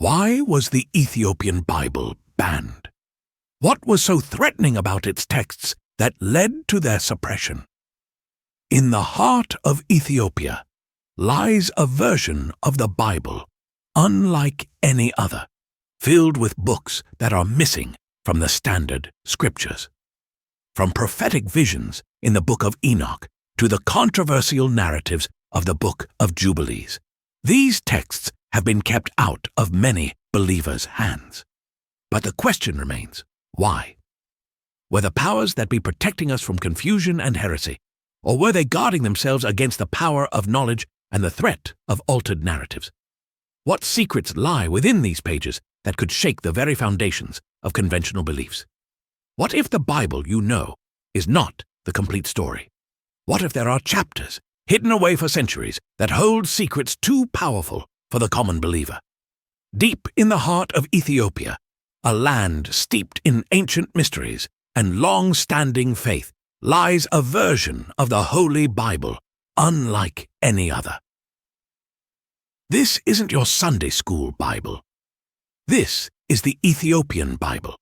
Why was the Ethiopian Bible banned? What was so threatening about its texts that led to their suppression? In the heart of Ethiopia lies a version of the Bible unlike any other, filled with books that are missing from the standard scriptures. From prophetic visions in the book of Enoch to the controversial narratives of the book of Jubilees, these texts have been kept out of many believers' hands. But the question remains, why? Were the powers that be protecting us from confusion and heresy, or were they guarding themselves against the power of knowledge and the threat of altered narratives? What secrets lie within these pages that could shake the very foundations of conventional beliefs? What if the Bible you know is not the complete story? What if there are chapters hidden away for centuries that hold secrets too powerful for the common believer? Deep in the heart of Ethiopia, a land steeped in ancient mysteries and long-standing faith, lies a version of the Holy Bible unlike any other. This isn't your Sunday school Bible. This is the Ethiopian Bible,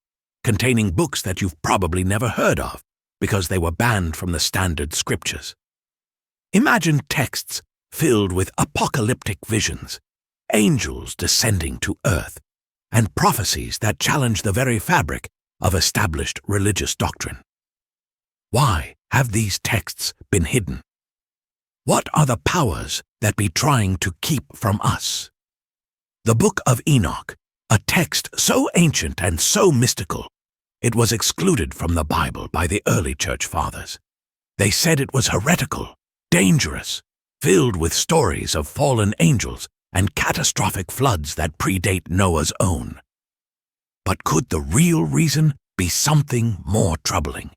containing books that you've probably never heard of because they were banned from the standard scriptures. Imagine texts filled with apocalyptic visions, angels descending to earth, and prophecies that challenge the very fabric of established religious doctrine. Why have these texts been hidden? What are the powers that be trying to keep from us? The Book of Enoch, a text so ancient and so mystical, it was excluded from the Bible by the early church fathers. They said it was heretical, dangerous, filled with stories of fallen angels and catastrophic floods that predate Noah's own. But could the real reason be something more troubling?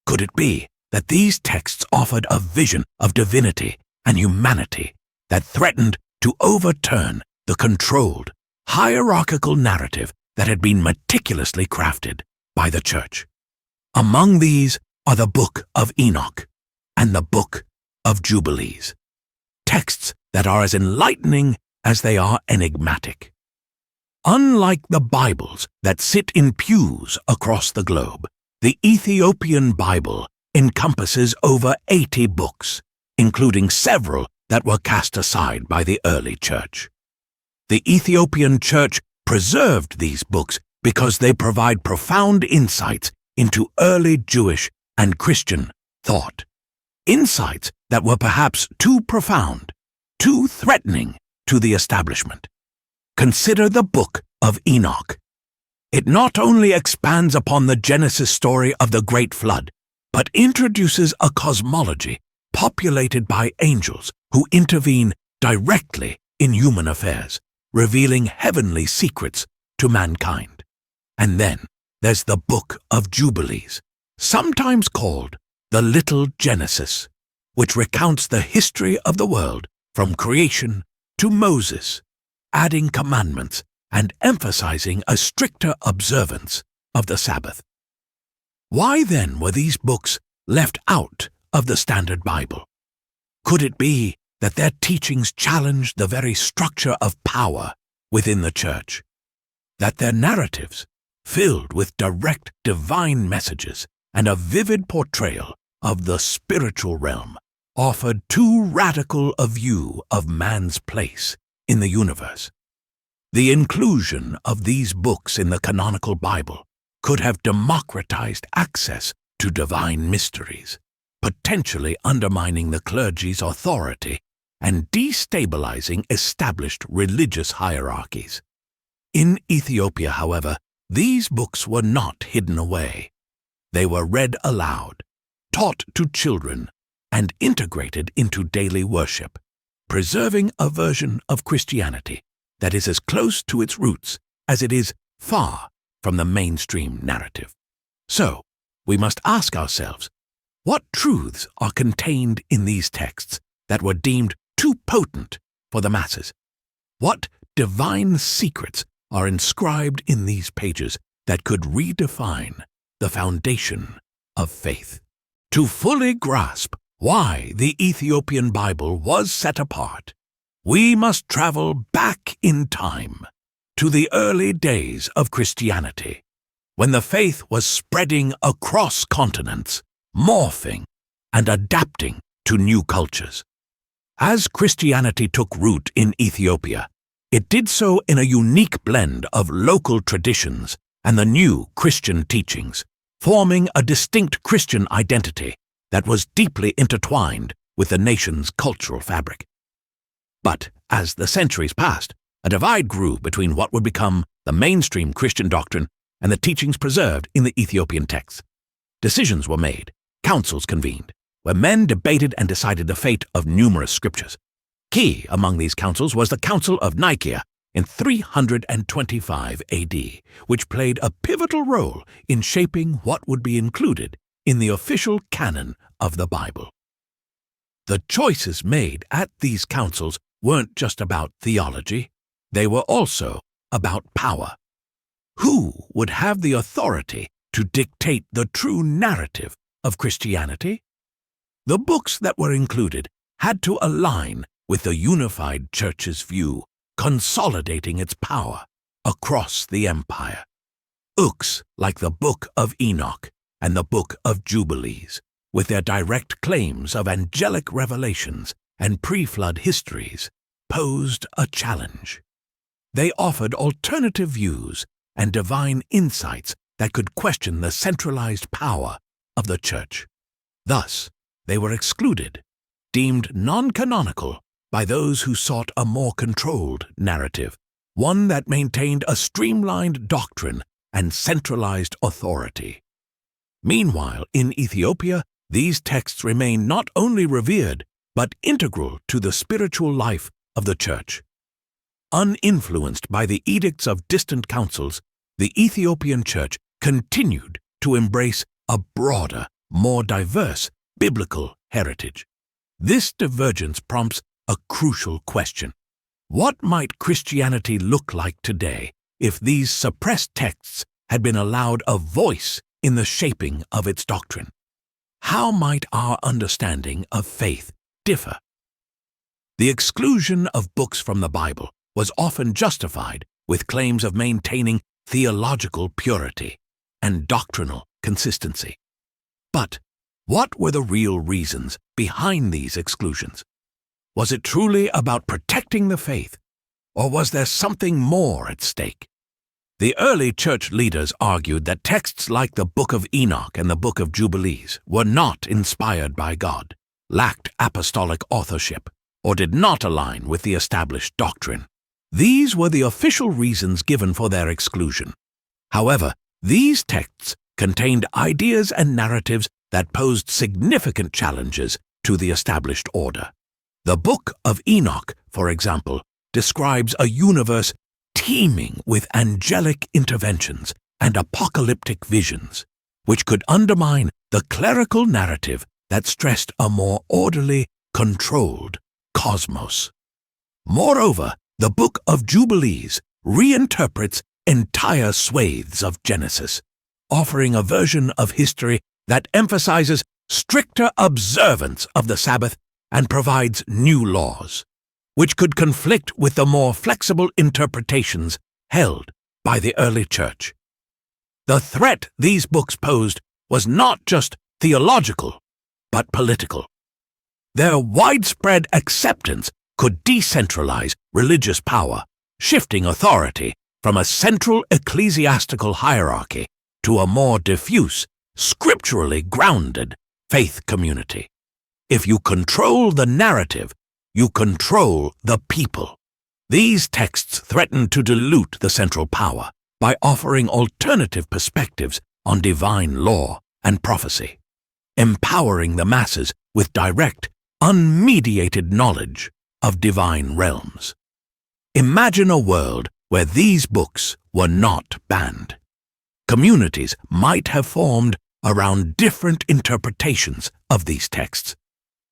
Could it be that these texts offered a vision of divinity and humanity that threatened to overturn the controlled, hierarchical narrative that had been meticulously crafted by the church? Among these are the Book of Enoch and the Book of Jubilees, texts that are as enlightening as they are enigmatic. Unlike the Bibles that sit in pews across the globe, the Ethiopian Bible encompasses over 80 books, including several that were cast aside by the early church. The Ethiopian church preserved these books because they provide profound insights into early Jewish and Christian thought, insights that were perhaps too profound, too threatening to the establishment. Consider the Book of Enoch. It not only expands upon the Genesis story of the Great Flood, but introduces a cosmology populated by angels who intervene directly in human affairs, revealing heavenly secrets to mankind. And then there's the Book of Jubilees, sometimes called the Little Genesis, which recounts the history of the world from creation to Moses, adding commandments and emphasizing a stricter observance of the Sabbath. Why then were these books left out of the Standard Bible? Could it be that their teachings challenged the very structure of power within the church? That their narratives, filled with direct divine messages and a vivid portrayal of the spiritual realm, offered too radical a view of man's place in the universe? The inclusion of these books in the canonical Bible could have democratized access to divine mysteries, potentially undermining the clergy's authority and destabilizing established religious hierarchies. In Ethiopia, however, these books were not hidden away. They were read aloud, taught to children, and integrated into daily worship, preserving a version of Christianity that is as close to its roots as it is far from the mainstream narrative. So, we must ask ourselves, what truths are contained in these texts that were deemed too potent for the masses? What divine secrets are inscribed in these pages that could redefine the foundation of faith? To fully grasp why the Ethiopian Bible was set apart, we must travel back in time to the early days of Christianity, when the faith was spreading across continents, morphing and adapting to new cultures. As Christianity took root in Ethiopia, it did so in a unique blend of local traditions and the new Christian teachings, forming a distinct Christian identity that was deeply intertwined with the nation's cultural fabric. But as the centuries passed, a divide grew between what would become the mainstream Christian doctrine and the teachings preserved in the Ethiopian texts. Decisions were made, councils convened, where men debated and decided the fate of numerous scriptures. Key among these councils was the Council of Nicaea in 325 AD, which played a pivotal role in shaping what would be included in the official canon of the Bible. The choices made at these councils weren't just about theology, they were also about power. Who would have the authority to dictate the true narrative of Christianity? The books that were included had to align with the unified church's view, consolidating its power across the empire. Books like the Book of Enoch and the Book of Jubilees, with their direct claims of angelic revelations and pre-flood histories, posed a challenge. They offered alternative views and divine insights that could question the centralized power of the church. Thus, they were excluded, deemed non-canonical by those who sought a more controlled narrative, one that maintained a streamlined doctrine and centralized authority. Meanwhile, in Ethiopia, these texts remain not only revered, but integral to the spiritual life of the church. Uninfluenced by the edicts of distant councils, the Ethiopian church continued to embrace a broader, more diverse biblical heritage. This divergence prompts a crucial question. What might Christianity look like today if these suppressed texts had been allowed a voice in the shaping of its doctrine? How might our understanding of faith differ? The exclusion of books from the Bible was often justified with claims of maintaining theological purity and doctrinal consistency. But what were the real reasons behind these exclusions? Was it truly about protecting the faith, or was there something more at stake? The early church leaders argued that texts like the Book of Enoch and the Book of Jubilees were not inspired by God, lacked apostolic authorship, or did not align with the established doctrine. These were the official reasons given for their exclusion. However, these texts contained ideas and narratives that posed significant challenges to the established order. The Book of Enoch, for example, describes a universe teeming with angelic interventions and apocalyptic visions, which could undermine the clerical narrative that stressed a more orderly, controlled cosmos. Moreover, the Book of Jubilees reinterprets entire swathes of Genesis, offering a version of history that emphasizes stricter observance of the Sabbath and provides new laws, which could conflict with the more flexible interpretations held by the early church. The threat these books posed was not just theological, but political. Their widespread acceptance could decentralize religious power, shifting authority from a central ecclesiastical hierarchy to a more diffuse, scripturally grounded faith community. If you control the narrative, you control the people. These texts threaten to dilute the central power by offering alternative perspectives on divine law and prophecy, empowering the masses with direct, unmediated knowledge of divine realms. Imagine a world where these books were not banned. Communities might have formed around different interpretations of these texts,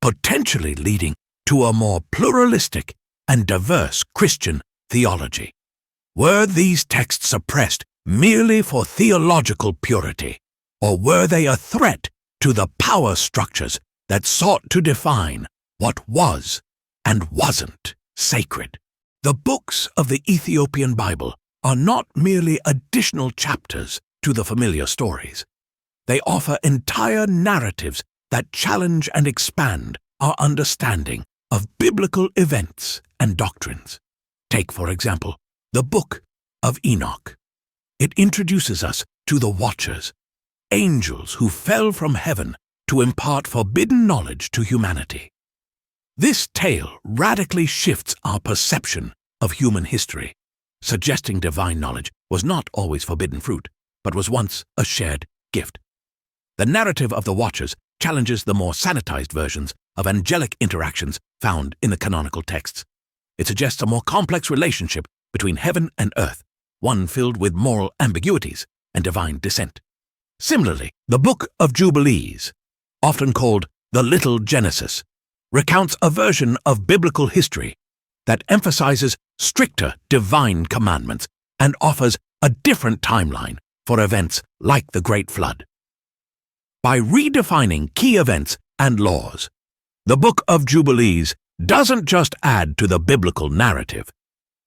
potentially leading to a more pluralistic and diverse Christian theology. Were these texts suppressed merely for theological purity, or were they a threat to the power structures that sought to define what was and wasn't sacred? The books of the Ethiopian Bible are not merely additional chapters to the familiar stories. They offer entire narratives that challenge and expand our understanding of biblical events and doctrines. Take, for example, the Book of Enoch. It introduces us to the Watchers, angels who fell from heaven to impart forbidden knowledge to humanity. This tale radically shifts our perception of human history, suggesting divine knowledge was not always forbidden fruit, but was once a shared gift. The narrative of the Watchers challenges the more sanitized versions of angelic interactions found in the canonical texts. It suggests a more complex relationship between heaven and earth, one filled with moral ambiguities and divine dissent. Similarly, the Book of Jubilees, often called the Little Genesis, recounts a version of biblical history that emphasizes stricter divine commandments and offers a different timeline for events like the Great Flood. By redefining key events and laws, the Book of Jubilees doesn't just add to the biblical narrative,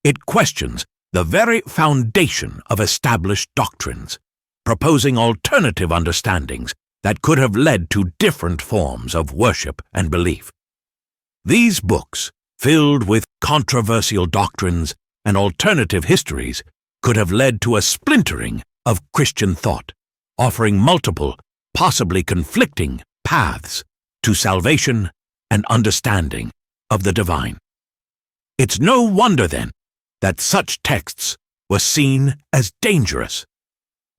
it questions the very foundation of established doctrines, proposing alternative understandings that could have led to different forms of worship and belief. These books, filled with controversial doctrines and alternative histories, could have led to a splintering of Christian thought, offering multiple, possibly conflicting paths to salvation and understanding of the divine. It's no wonder, then, that such texts were seen as dangerous.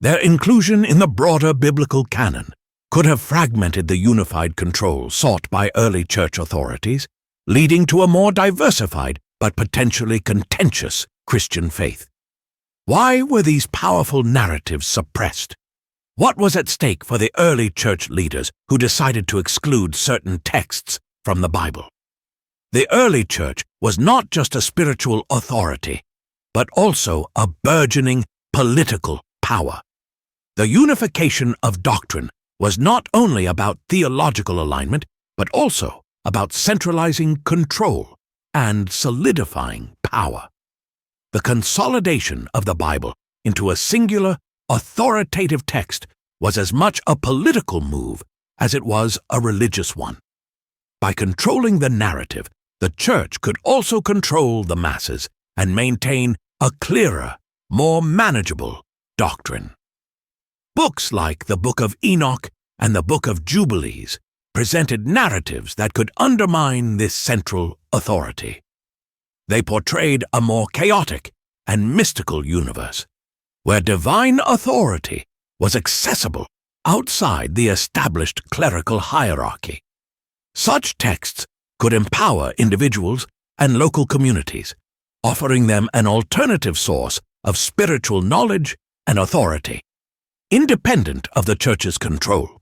Their inclusion in the broader biblical canon could have fragmented the unified control sought by early church authorities, leading to a more diversified but potentially contentious Christian faith. Why were these powerful narratives suppressed? What was at stake for the early church leaders who decided to exclude certain texts from the Bible? The early church was not just a spiritual authority, but also a burgeoning political power. The unification of doctrine was not only about theological alignment, but also about centralizing control and solidifying power. The consolidation of the Bible into a singular, authoritative text was as much a political move as it was a religious one. By controlling the narrative, the church could also control the masses and maintain a clearer, more manageable doctrine. Books like the Book of Enoch and the Book of Jubilees presented narratives that could undermine this central authority. They portrayed a more chaotic and mystical universe, where divine authority was accessible outside the established clerical hierarchy. Such texts could empower individuals and local communities, offering them an alternative source of spiritual knowledge and authority, independent of the church's control.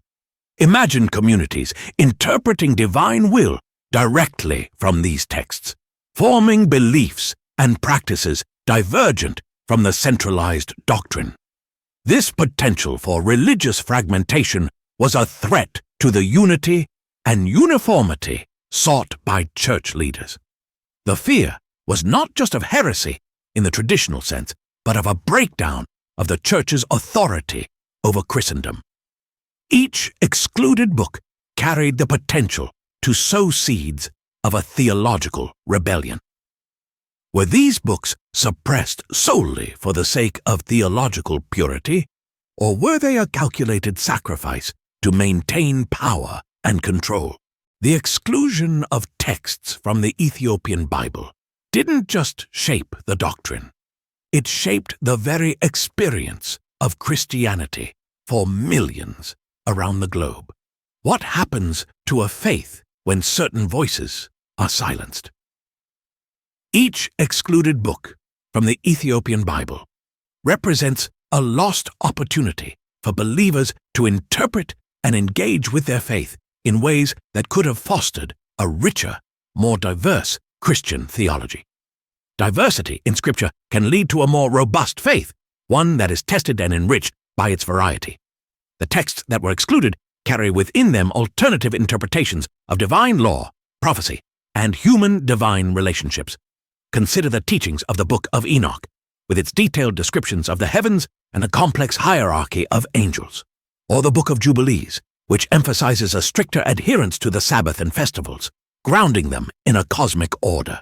Imagine communities interpreting divine will directly from these texts, forming beliefs and practices divergent from the centralized doctrine. This potential for religious fragmentation was a threat to the unity and uniformity sought by church leaders. The fear was not just of heresy in the traditional sense, but of a breakdown of the church's authority over Christendom. Each excluded book carried the potential to sow seeds of a theological rebellion. Were these books suppressed solely for the sake of theological purity, or were they a calculated sacrifice to maintain power and control? The exclusion of texts from the Ethiopian Bible didn't just shape the doctrine. It shaped the very experience of Christianity for millions around the globe. What happens to a faith when certain voices are silenced? Each excluded book from the Ethiopian Bible represents a lost opportunity for believers to interpret and engage with their faith in ways that could have fostered a richer, more diverse Christian theology. Diversity in Scripture can lead to a more robust faith, one that is tested and enriched by its variety. The texts that were excluded carry within them alternative interpretations of divine law, prophecy, and human-divine relationships. Consider the teachings of the Book of Enoch, with its detailed descriptions of the heavens and a complex hierarchy of angels. Or the Book of Jubilees, which emphasizes a stricter adherence to the Sabbath and festivals, grounding them in a cosmic order.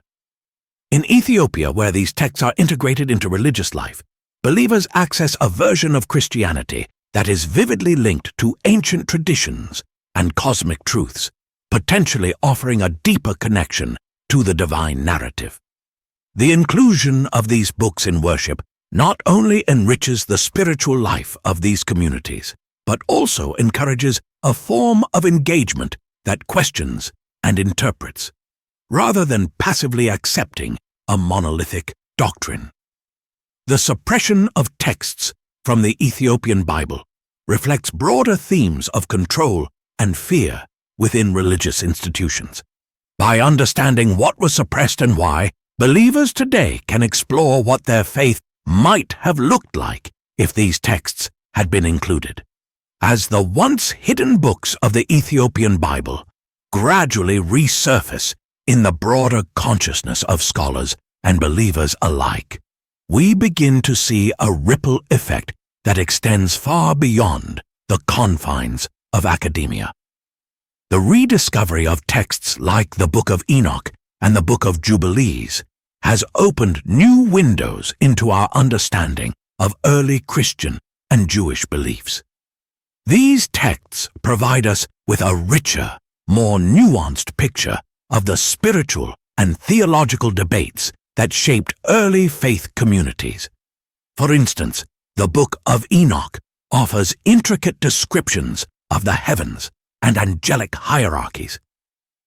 In Ethiopia, where these texts are integrated into religious life, believers access a version of Christianity that is vividly linked to ancient traditions and cosmic truths, potentially offering a deeper connection to the divine narrative. The inclusion of these books in worship not only enriches the spiritual life of these communities, but also encourages a form of engagement that questions and interprets, rather than passively accepting a monolithic doctrine. The suppression of texts from the Ethiopian Bible reflects broader themes of control and fear within religious institutions. By understanding what was suppressed and why, believers today can explore what their faith might have looked like if these texts had been included. As the once hidden books of the Ethiopian Bible gradually resurface in the broader consciousness of scholars and believers alike, we begin to see a ripple effect that extends far beyond the confines of academia. The rediscovery of texts like the Book of Enoch and the Book of Jubilees has opened new windows into our understanding of early Christian and Jewish beliefs. These texts provide us with a richer, more nuanced picture of the spiritual and theological debates that shaped early faith communities. For instance, the Book of Enoch offers intricate descriptions of the heavens and angelic hierarchies,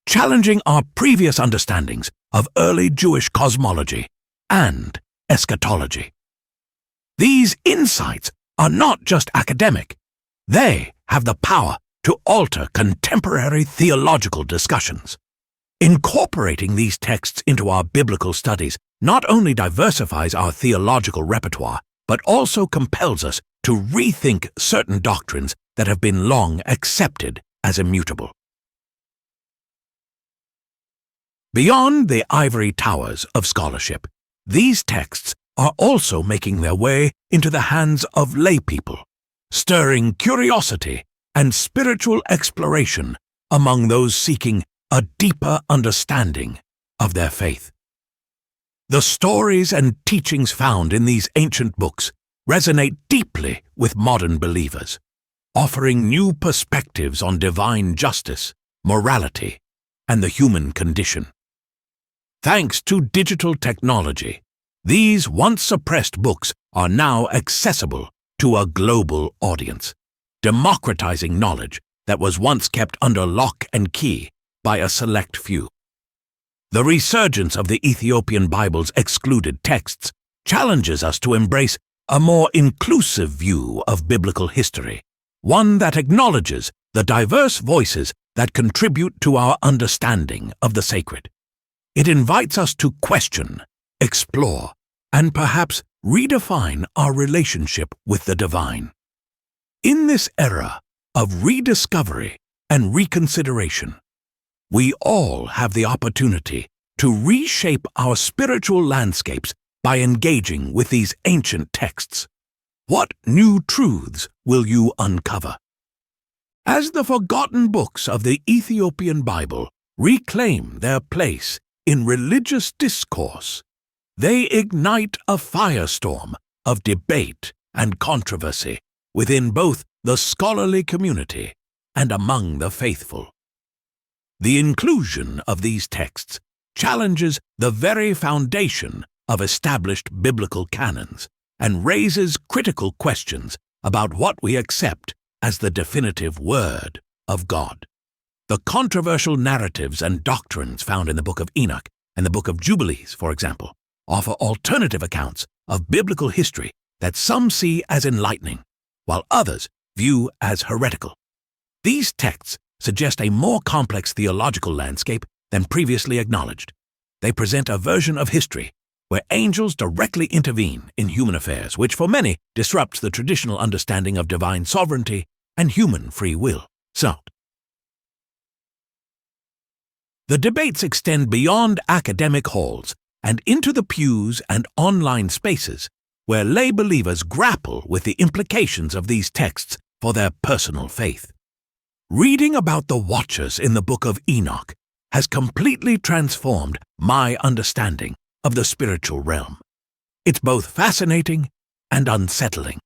challenging our previous understandings of early Jewish cosmology and eschatology. These insights are not just academic. They have the power to alter contemporary theological discussions. Incorporating these texts into our biblical studies not only diversifies our theological repertoire, but also compels us to rethink certain doctrines that have been long accepted as immutable. Beyond the ivory towers of scholarship, these texts are also making their way into the hands of laypeople, stirring curiosity and spiritual exploration among those seeking a deeper understanding of their faith. The stories and teachings found in these ancient books resonate deeply with modern believers, offering new perspectives on divine justice, morality, and the human condition. Thanks to digital technology, these once suppressed books are now accessible to a global audience, democratizing knowledge that was once kept under lock and key by a select few. The resurgence of the Ethiopian Bible's excluded texts challenges us to embrace a more inclusive view of biblical history, one that acknowledges the diverse voices that contribute to our understanding of the sacred. It invites us to question, explore, and perhaps redefine our relationship with the divine. In this era of rediscovery and reconsideration, we all have the opportunity to reshape our spiritual landscapes by engaging with these ancient texts. What new truths will you uncover? As the forgotten books of the Ethiopian Bible reclaim their place in religious discourse, they ignite a firestorm of debate and controversy within both the scholarly community and among the faithful. The inclusion of these texts challenges the very foundation of established biblical canons and raises critical questions about what we accept as the definitive Word of God. The controversial narratives and doctrines found in the Book of Enoch and the Book of Jubilees, for example, offer alternative accounts of biblical history that some see as enlightening, while others view as heretical. These texts suggest a more complex theological landscape than previously acknowledged. They present a version of history where angels directly intervene in human affairs, which for many disrupts the traditional understanding of divine sovereignty and human free will. So, the debates extend beyond academic halls and into the pews and online spaces where lay believers grapple with the implications of these texts for their personal faith. Reading about the watchers in the book of Enoch has completely transformed my understanding of the spiritual realm. It's both fascinating and unsettling.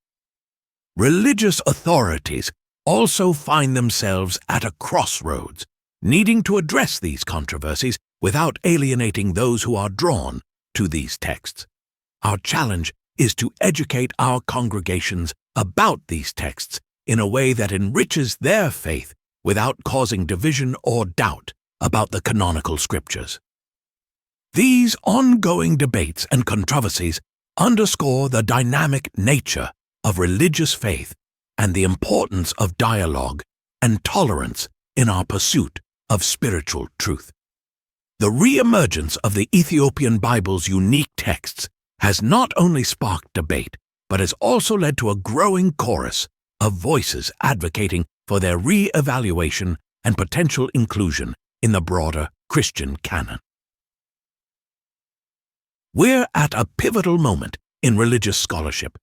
Religious authorities also find themselves at a crossroads, needing to address these controversies without alienating those who are drawn to these texts. Our challenge is to educate our congregations about these texts in a way that enriches their faith without causing division or doubt about the canonical scriptures. These ongoing debates and controversies underscore the dynamic nature of religious faith and the importance of dialogue and tolerance in our pursuit of spiritual truth. The re-emergence of the Ethiopian Bible's unique texts has not only sparked debate, but has also led to a growing chorus of voices advocating for their re-evaluation and potential inclusion in the broader Christian canon. We're at a pivotal moment in religious scholarship.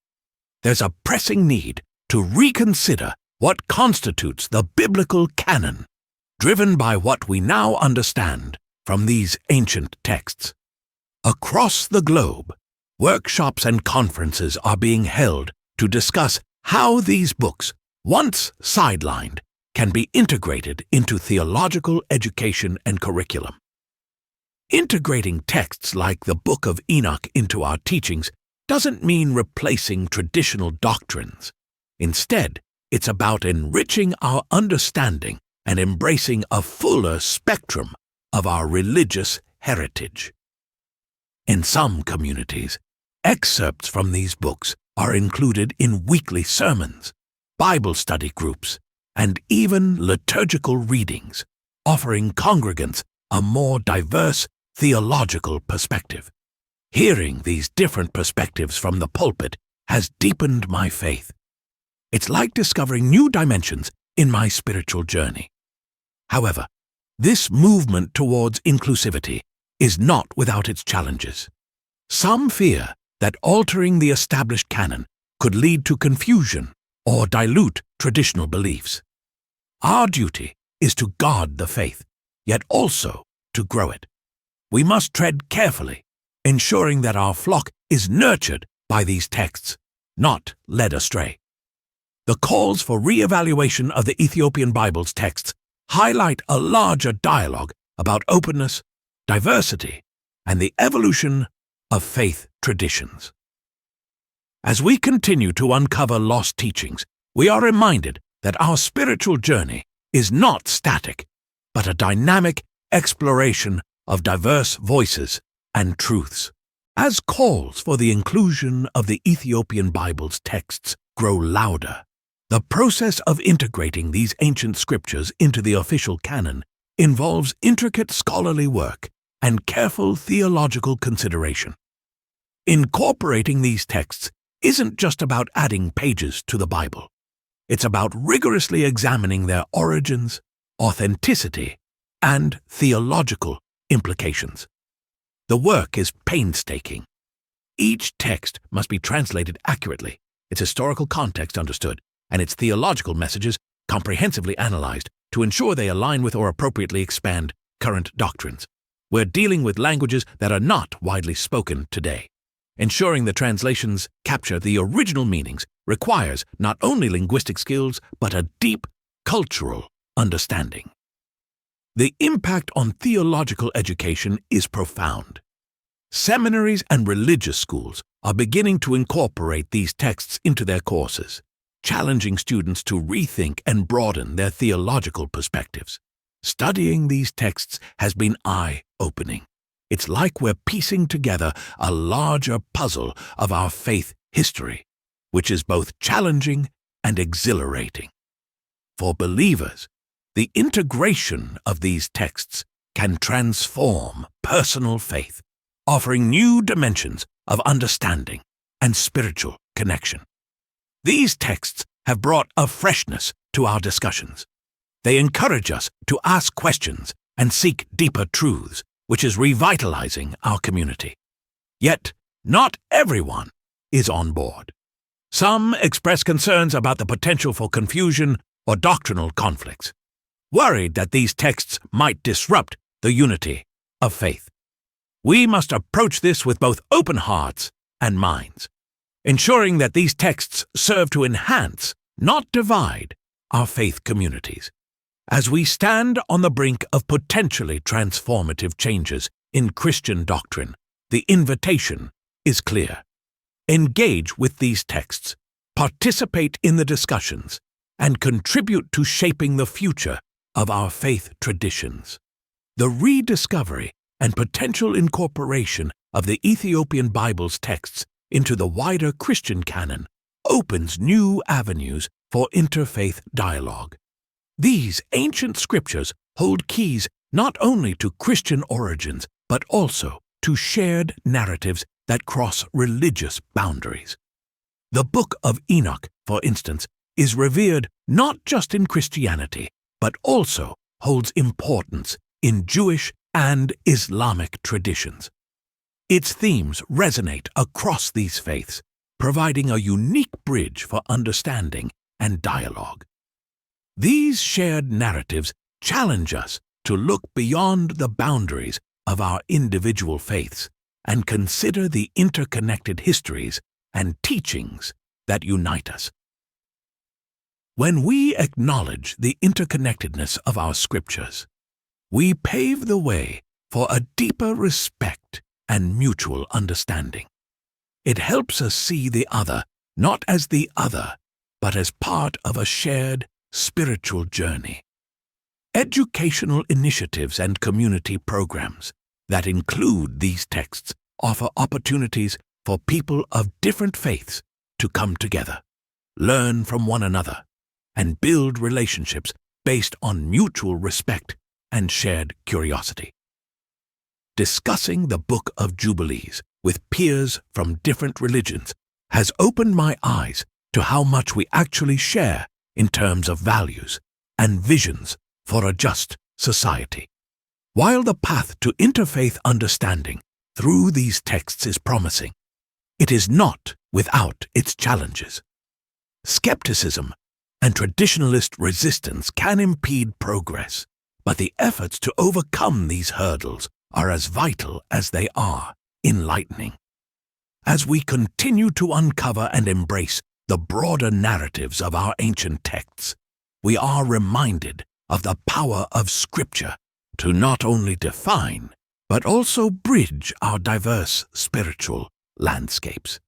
There's a pressing need to reconsider what constitutes the biblical canon, driven by what we now understand from these ancient texts. Across the globe, workshops and conferences are being held to discuss how these books, once sidelined, can be integrated into theological education and curriculum. Integrating texts like the Book of Enoch into our teachings doesn't mean replacing traditional doctrines. Instead, it's about enriching our understanding and embracing a fuller spectrum of our religious heritage. In some communities, excerpts from these books are included in weekly sermons, Bible study groups, and even liturgical readings, offering congregants a more diverse theological perspective. Hearing these different perspectives from the pulpit has deepened my faith. It's like discovering new dimensions in my spiritual journey. However, this movement towards inclusivity is not without its challenges. Some fear that altering the established canon could lead to confusion or dilute traditional beliefs. Our duty is to guard the faith, yet also to grow it. We must tread carefully, ensuring that our flock is nurtured by these texts, not led astray. The calls for re-evaluation of the Ethiopian Bible's texts highlight a larger dialogue about openness, diversity, and the evolution of faith traditions. As we continue to uncover lost teachings, we are reminded that our spiritual journey is not static, but a dynamic exploration of diverse voices and truths. As calls for the inclusion of the Ethiopian Bible's texts grow louder, the process of integrating these ancient scriptures into the official canon involves intricate scholarly work and careful theological consideration. Incorporating these texts isn't just about adding pages to the Bible. It's about rigorously examining their origins, authenticity, and theological implications. The work is painstaking. Each text must be translated accurately, its historical context understood, and its theological messages comprehensively analyzed to ensure they align with or appropriately expand current doctrines. We're dealing with languages that are not widely spoken today. Ensuring the translations capture the original meanings requires not only linguistic skills, but a deep cultural understanding. The impact on theological education is profound. Seminaries and religious schools are beginning to incorporate these texts into their courses, challenging students to rethink and broaden their theological perspectives. Studying these texts has been eye-opening. It's like we're piecing together a larger puzzle of our faith history, which is both challenging and exhilarating. For believers, the integration of these texts can transform personal faith, offering new dimensions of understanding and spiritual connection. These texts have brought a freshness to our discussions. They encourage us to ask questions and seek deeper truths, which is revitalizing our community. Yet, not everyone is on board. Some express concerns about the potential for confusion or doctrinal conflicts, worried that these texts might disrupt the unity of faith. We must approach this with both open hearts and minds, ensuring that these texts serve to enhance, not divide, our faith communities. As we stand on the brink of potentially transformative changes in Christian doctrine, the invitation is clear. Engage with these texts, participate in the discussions, and contribute to shaping the future of our faith traditions. The rediscovery and potential incorporation of the Ethiopian Bible's texts into the wider Christian canon opens new avenues for interfaith dialogue. These ancient scriptures hold keys not only to Christian origins, but also to shared narratives that cross religious boundaries. The Book of Enoch, for instance, is revered not just in Christianity, but also holds importance in Jewish and Islamic traditions. Its themes resonate across these faiths, providing a unique bridge for understanding and dialogue. These shared narratives challenge us to look beyond the boundaries of our individual faiths and consider the interconnected histories and teachings that unite us. When we acknowledge the interconnectedness of our scriptures, we pave the way for a deeper respect and mutual understanding. It helps us see the other not as the other, but as part of a shared spiritual journey. Educational initiatives and community programs that include these texts offer opportunities for people of different faiths to come together, learn from one another, and build relationships based on mutual respect and shared curiosity. Discussing the Book of Jubilees with peers from different religions has opened my eyes to how much we actually share in terms of values and visions for a just society. While the path to interfaith understanding through these texts is promising, it is not without its challenges. Skepticism and traditionalist resistance can impede progress, but the efforts to overcome these hurdles are as vital as they are enlightening. As we continue to uncover and embrace the broader narratives of our ancient texts, we are reminded of the power of Scripture to not only define, but also bridge our diverse spiritual landscapes.